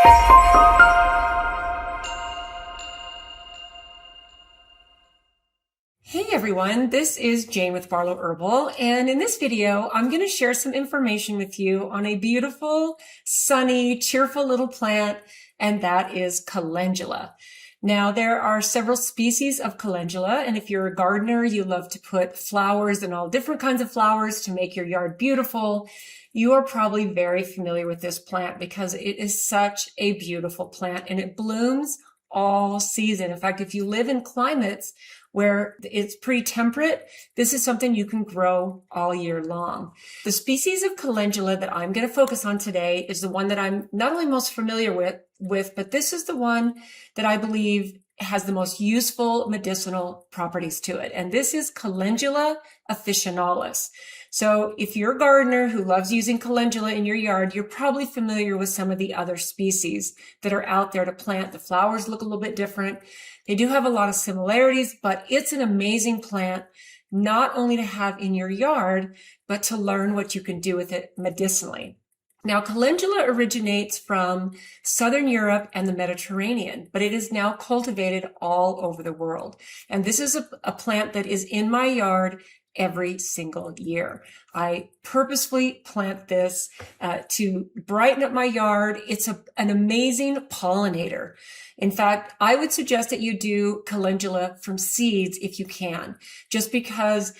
Hey everyone, this is Jane with Barlow Herbal, and in this video, I'm going to share some information with you on a beautiful, sunny, cheerful little plant, and that is calendula. Now, there are several species of calendula, and if you're a gardener, you love to put flowers and all different kinds of flowers to make your yard beautiful. You are probably very familiar with this plant because it is such a beautiful plant, and it blooms all season. In fact, if you live in climates where it's pretty temperate, this is something you can grow all year long. The species of calendula that I'm going to focus on today is the one that I'm not only most familiar with, but this is the one that I believe has the most useful medicinal properties to it. And this is Calendula officinalis. So if you're a gardener who loves using calendula in your yard, you're probably familiar with some of the other species that are out there to plant. The flowers look a little bit different. They do have a lot of similarities, but it's an amazing plant, not only to have in your yard, but to learn what you can do with it medicinally. Now, calendula originates from Southern Europe and the Mediterranean, but it is now cultivated all over the world. And this is a plant that is in my yard every single year. I purposefully plant this to brighten up my yard. It's an amazing pollinator. In fact, I would suggest that you do calendula from seeds if you can, just because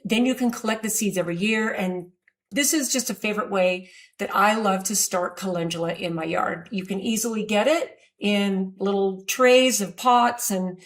then you can collect the seeds every year. And this is just a favorite way that I love to start calendula in my yard. You can easily get it in little trays of pots and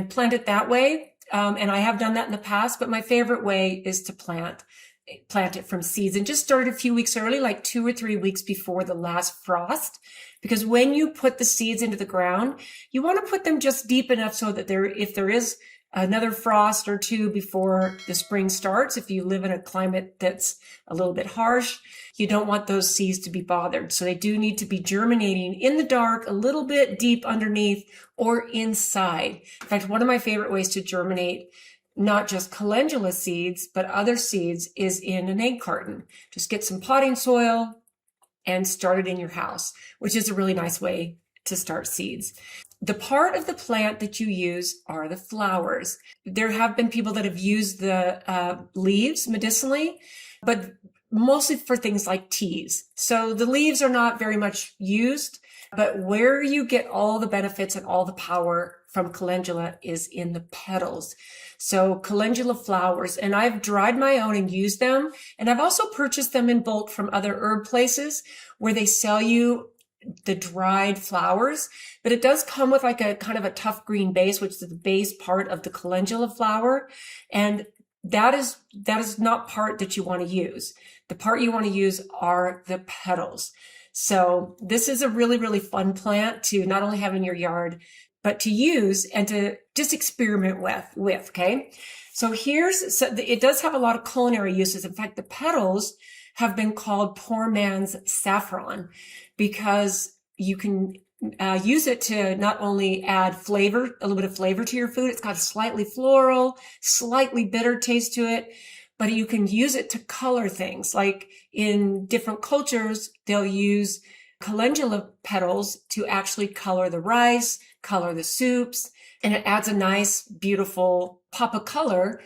plant it that way. And I have done that in the past, but my favorite way is to plant it from seeds and just start a few weeks early, like 2 or 3 weeks before the last frost. Because when you put the seeds into the ground, you want to put them just deep enough so that if there is another frost or two before the spring starts, if you live in a climate that's a little bit harsh, you don't want those seeds to be bothered. So they do need to be germinating in the dark, a little bit deep underneath or inside. In fact, one of my favorite ways to germinate not just calendula seeds, but other seeds is in an egg carton. Just get some potting soil and start it in your house, which is a really nice way to start seeds. The part of the plant that you use are the flowers. There have been people that have used the leaves medicinally, but mostly for things like teas. So the leaves are not very much used, but where you get all the benefits and all the power from calendula is in the petals. So calendula flowers, and I've dried my own and used them. And I've also purchased them in bulk from other herb places where they sell you the dried flowers, but it does come with like a kind of a tough green base, which is the base part of the calendula flower. And that is not part that you want to use. The part you want to use are the petals. So this is a really, really fun plant to not only have in your yard, but to use and to just experiment with, okay? So it does have a lot of culinary uses. In fact, the petals have been called poor man's saffron because you can use it to not only add flavor, a little bit of flavor to your food. It's got a slightly floral, slightly bitter taste to it, but you can use it to color things. Like in different cultures, they'll use calendula petals to actually color the rice, color the soups, and it adds a nice, beautiful pop of color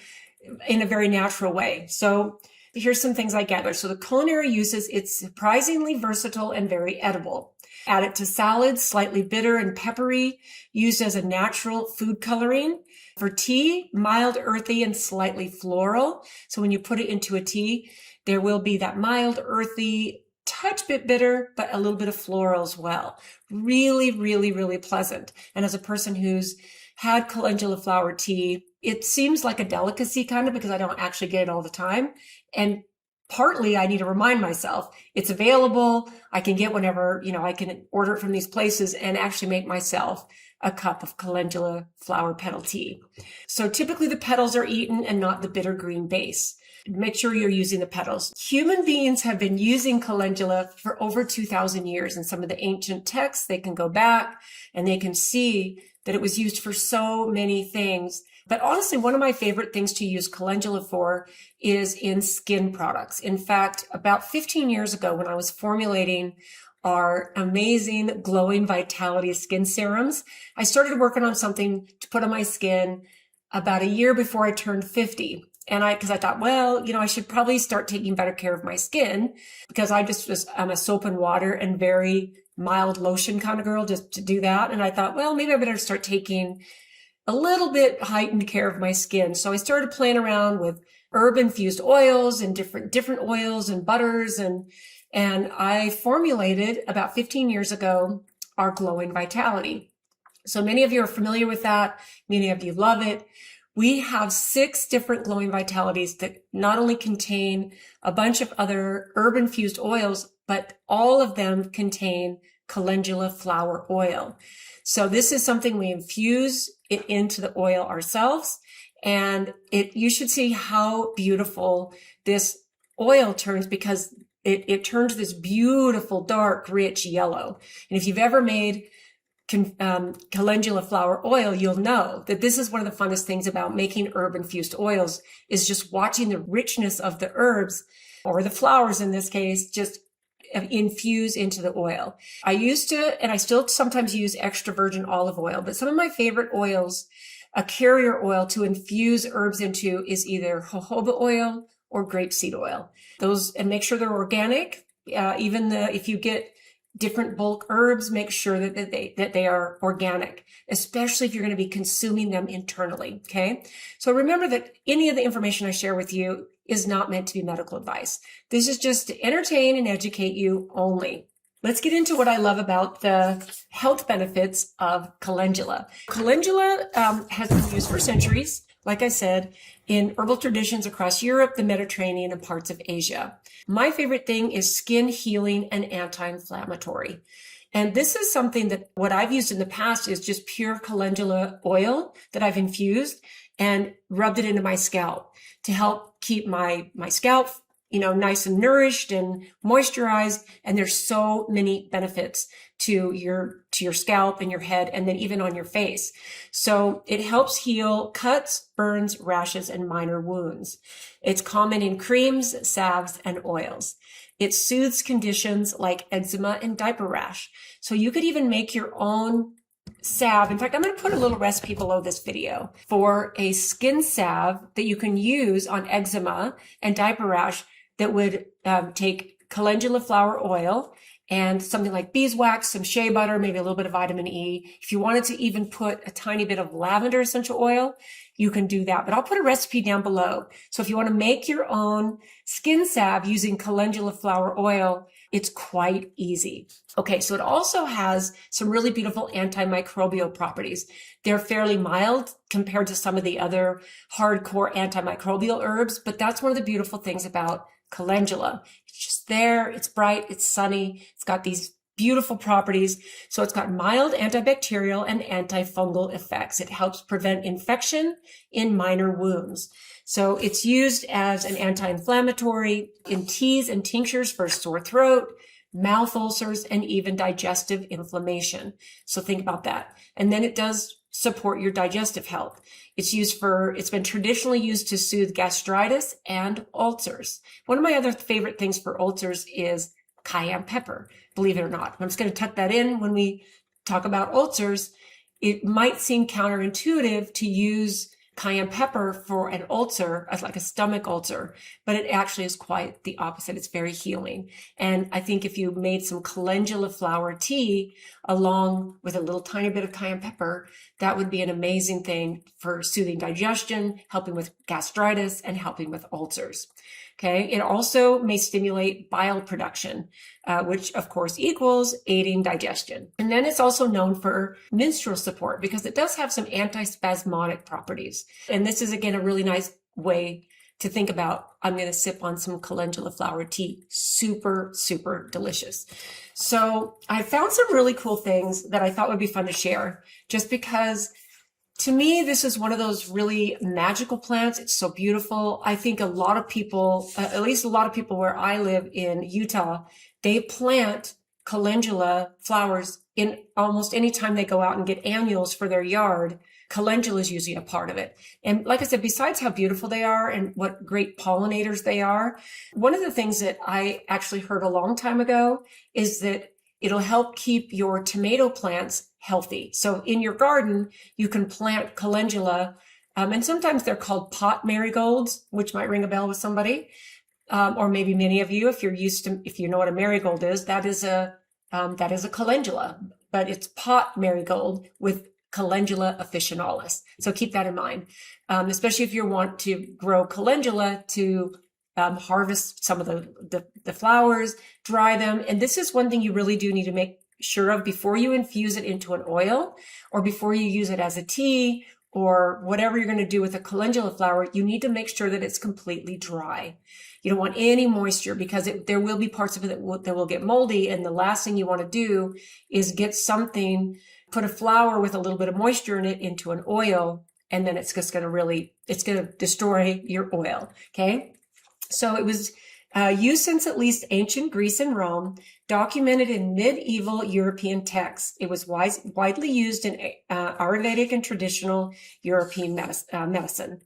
in a very natural way. So here's some things I gathered. So the culinary uses, it's surprisingly versatile and very edible. Add it to salads, slightly bitter and peppery, used as a natural food coloring. For tea, mild, earthy, and slightly floral. So when you put it into a tea, there will be that mild, earthy, touch bit bitter, but a little bit of floral as well. Really, really, really pleasant. And as a person who's had calendula flower tea, it seems like a delicacy kind of because I don't actually get it all the time. And partly I need to remind myself it's available. I can get whenever, I can order it from these places and actually make myself a cup of calendula flower petal tea. So typically the petals are eaten and not the bitter green base. Make sure you're using the petals. Human beings have been using calendula for over 2,000 years. In some of the ancient texts, they can go back and they can see that it was used for so many things. But honestly, one of my favorite things to use calendula for is in skin products. In fact, about 15 years ago, when I was formulating are amazing, glowing vitality skin serums. I started working on something to put on my skin about a year before I turned 50. And because I thought, well, I should probably start taking better care of my skin, because I'm a soap and water and very mild lotion kind of girl, just to do that. And I thought, well, maybe I better start taking a little bit heightened care of my skin. So I started playing around with herb infused oils and different oils and butters. And I formulated about 15 years ago our Glowing Vitality. So many of you are familiar with that. Many of you love it. We have 6 different Glowing Vitalities that not only contain a bunch of other herb infused oils, but all of them contain calendula flower oil. So this is something we infuse it into the oil ourselves. And you should see how beautiful this oil turns, because it turns this beautiful, dark, rich yellow. And if you've ever made calendula flower oil, you'll know that this is one of the funnest things about making herb infused oils, is just watching the richness of the herbs, or the flowers in this case, just infuse into the oil. I used to, and I still sometimes use extra virgin olive oil, but some of my favorite oils, a carrier oil to infuse herbs into, is either jojoba oil or grapeseed oil. Those, and make sure they're organic. If you get different bulk herbs, make sure that they are organic, especially if you're going to be consuming them internally. Okay. So remember that any of the information I share with you is not meant to be medical advice. This is just to entertain and educate you only. Let's get into what I love about the health benefits of calendula. Calendula has been used for centuries, like I said, in herbal traditions across Europe, the Mediterranean, and parts of Asia. My favorite thing is skin healing and anti-inflammatory. And this is something that what I've used in the past is just pure calendula oil that I've infused and rubbed it into my scalp to help keep my scalp, nice and nourished and moisturized. And there's so many benefits to your scalp and your head, and then even on your face. So it helps heal cuts, burns, rashes, and minor wounds. It's common in creams, salves, and oils. It soothes conditions like eczema and diaper rash. So you could even make your own salve. In fact, I'm going to put a little recipe below this video for a skin salve that you can use on eczema and diaper rash that would take calendula flower oil and something like beeswax, some shea butter, maybe a little bit of vitamin E. If you wanted to even put a tiny bit of lavender essential oil, you can do that. But I'll put a recipe down below. So if you want to make your own skin salve using calendula flower oil, it's quite easy. Okay, so it also has some really beautiful antimicrobial properties. They're fairly mild compared to some of the other hardcore antimicrobial herbs, but that's one of the beautiful things about calendula. It's just there, it's bright, it's sunny, it's got these beautiful properties. So it's got mild antibacterial and antifungal effects. It helps prevent infection in minor wounds. So it's used as an anti-inflammatory in teas and tinctures for sore throat, mouth ulcers, and even digestive inflammation. So think about that. And then it does support your digestive health. It's been traditionally used to soothe gastritis and ulcers. One of my other favorite things for ulcers is cayenne pepper, believe it or not. I'm just going to tuck that in when we talk about ulcers. It might seem counterintuitive to use cayenne pepper for an ulcer, as like a stomach ulcer, but it actually is quite the opposite. It's very healing. And I think if you made some calendula flower tea along with a little tiny bit of cayenne pepper, that would be an amazing thing for soothing digestion, helping with gastritis, and helping with ulcers. Okay. It also may stimulate bile production, which of course equals aiding digestion. And then it's also known for menstrual support because it does have some antispasmodic properties. And this is again a really nice way to think about, I'm going to sip on some calendula flower tea. Super, super delicious. So I found some really cool things that I thought would be fun to share just because to me, this is one of those really magical plants. It's so beautiful. I think a lot of people, at least a lot of people where I live in Utah, they plant calendula flowers in almost any time they go out and get annuals for their yard. Calendula is usually a part of it. And like I said, besides how beautiful they are and what great pollinators they are, one of the things that I actually heard a long time ago is that it'll help keep your tomato plants healthy. So in your garden, you can plant calendula, and sometimes they're called pot marigolds, which might ring a bell with somebody, or maybe many of you, if you know what a marigold is, that is a calendula, but it's pot marigold with Calendula officinalis. So keep that in mind, especially if you want to grow calendula to harvest some of the flowers, dry them. And this is one thing you really do need to make sure of before you infuse it into an oil or before you use it as a tea or whatever you're going to do with a calendula flower. You need to make sure that it's completely dry. You don't want any moisture because there will be parts of it that will get moldy. And the last thing you want to do is get something, put a flower with a little bit of moisture in it into an oil, and then it's just going to destroy your oil. Okay. So it was used since at least ancient Greece and Rome, documented in medieval European texts. It was widely used in Ayurvedic and traditional European medicine.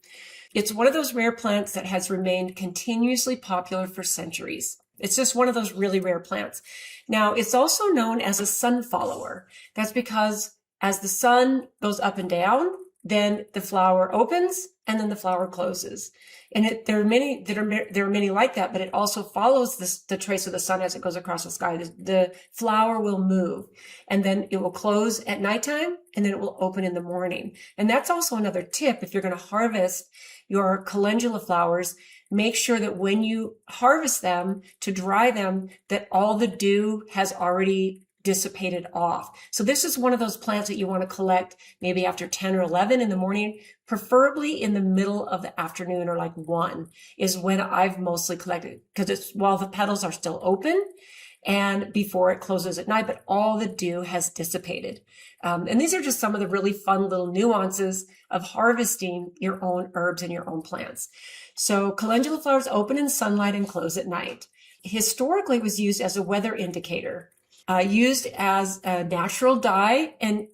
It's one of those rare plants that has remained continuously popular for centuries. It's just one of those really rare plants. Now, it's also known as a sun follower. That's because as the sun goes up and down, then the flower opens and then the flower closes. And there are many like that, but it also follows the trace of the sun as it goes across the sky. The flower will move and then it will close at nighttime and then it will open in the morning. And that's also another tip. If you're going to harvest your calendula flowers, make sure that when you harvest them to dry them, that all the dew has already dissipated off. So this is one of those plants that you want to collect maybe after 10 or 11 in the morning, preferably in the middle of the afternoon or like 1 is when I've mostly collected, because it's while the petals are still open and before it closes at night, but all the dew has dissipated. And these are just some of the really fun little nuances of harvesting your own herbs and your own plants. So calendula flowers open in sunlight and close at night. Historically, it was used as a weather indicator. Used as a natural dye and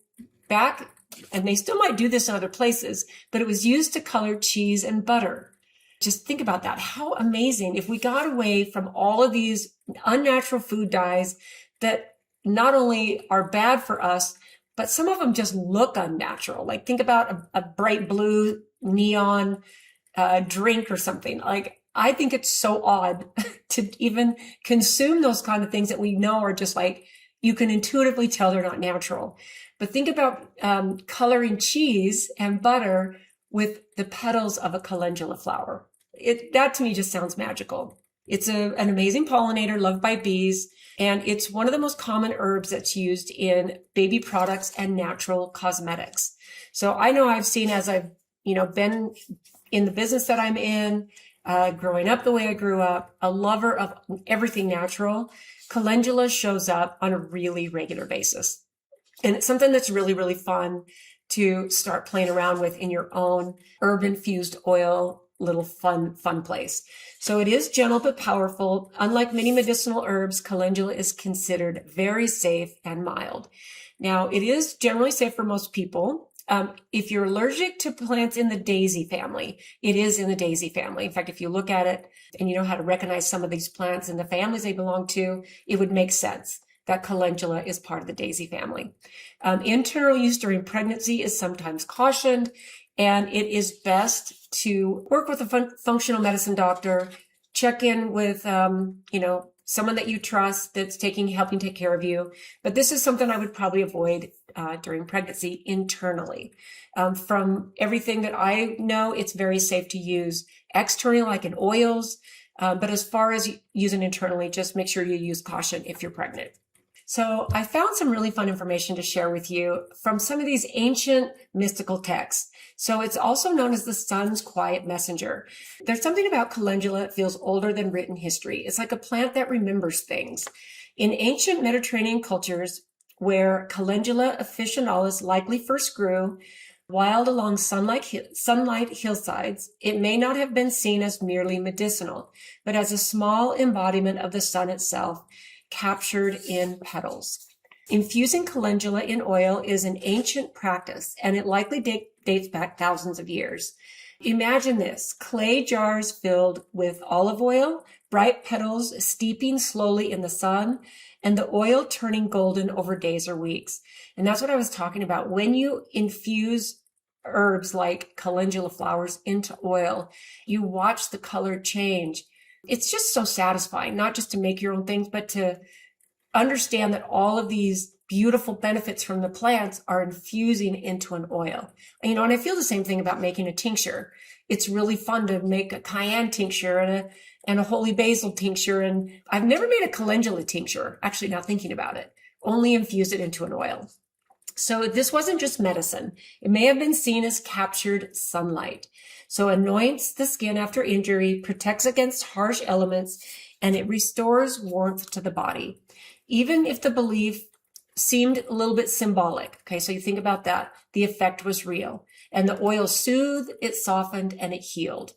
they still might do this in other places, but it was used to color cheese and butter. Just think about that. How amazing if we got away from all of these unnatural food dyes that not only are bad for us, but some of them just look unnatural. Like think about a bright blue neon drink or something. Like I think it's so odd to even consume those kind of things that we know are just like, you can intuitively tell they're not natural. But think about coloring cheese and butter with the petals of a calendula flower. That to me just sounds magical. It's an amazing pollinator loved by bees, and it's one of the most common herbs that's used in baby products and natural cosmetics. So I know I've seen, as I've been in the business that I'm in, growing up the way I grew up, a lover of everything natural, calendula shows up on a really regular basis. And it's something that's really, really fun to start playing around with in your own herb-infused oil little fun place. So it is gentle but powerful. Unlike many medicinal herbs, calendula is considered very safe and mild. Now, it is generally safe for most people. If you're allergic to plants in the daisy family, it is in the daisy family. In fact, if you look at it and you know how to recognize some of these plants and the families they belong to, it would make sense that calendula is part of the daisy family. Internal use during pregnancy is sometimes cautioned, and it is best to work with a functional medicine doctor, check in with, someone that you trust that's helping take care of you. But this is something I would probably avoid during pregnancy internally. From everything that I know, it's very safe to use externally, like in oils. But as far as using internally, just make sure you use caution if you're pregnant. So I found some really fun information to share with you from some of these ancient mystical texts. So it's also known as the sun's quiet messenger. There's something about calendula that feels older than written history. It's like a plant that remembers things. In ancient Mediterranean cultures, where Calendula officinalis likely first grew, wild along sunlight hillsides, it may not have been seen as merely medicinal, but as a small embodiment of the sun itself, captured in petals. Infusing calendula in oil is an ancient practice, and it likely dates back thousands of years. Imagine this, clay jars filled with olive oil, bright petals steeping slowly in the sun, and the oil turning golden over days or weeks. And that's what I was talking about. When you infuse herbs like calendula flowers into oil, you watch the color change. It's just so satisfying, not just to make your own things, but to understand that all of these beautiful benefits from the plants are infusing into an oil. And I feel the same thing about making a tincture. It's really fun to make a cayenne tincture and a holy basil tincture. And I've never made a calendula tincture, actually, now thinking about it, only infuse it into an oil. So this wasn't just medicine. It may have been seen as captured sunlight. So anoints the skin after injury, protects against harsh elements, and it restores warmth to the body. Even if the belief seemed a little bit symbolic. Okay, so you think about that. The effect was real. And the oil soothed, it softened, and it healed.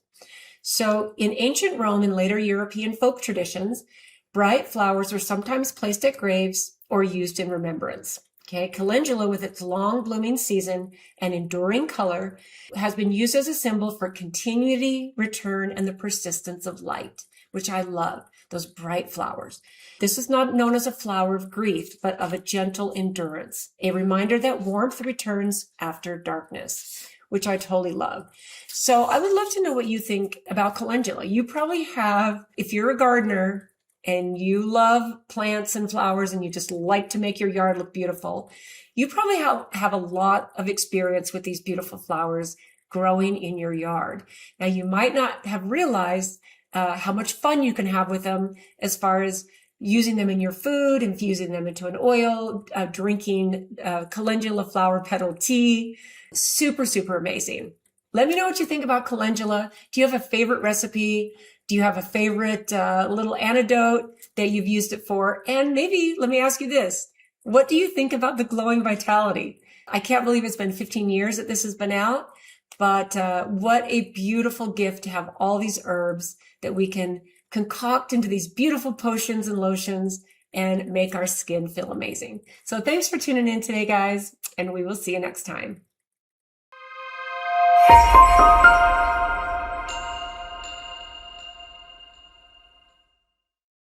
So in ancient Rome and later European folk traditions, bright flowers were sometimes placed at graves or used in remembrance. Okay, calendula, with its long blooming season and enduring color, has been used as a symbol for continuity, return, and the persistence of light, which I love, those bright flowers. This is not known as a flower of grief, but of a gentle endurance, a reminder that warmth returns after darkness, which I totally love. So I would love to know what you think about calendula. You probably have, if you're a gardener and you love plants and flowers and you just like to make your yard look beautiful, you probably have a lot of experience with these beautiful flowers growing in your yard. Now, you might not have realized how much fun you can have with them as far as using them in your food, infusing them into an oil, drinking calendula flower petal tea. Super, super amazing. Let me know what you think about calendula. Do you have a favorite recipe? Do you have a favorite little antidote that you've used it for? And maybe let me ask you this. What do you think about the glowing vitality? I can't believe it's been 15 years that this has been out, but what a beautiful gift to have all these herbs that we can concoct into these beautiful potions and lotions and make our skin feel amazing. So thanks for tuning in today, guys, and we will see you next time.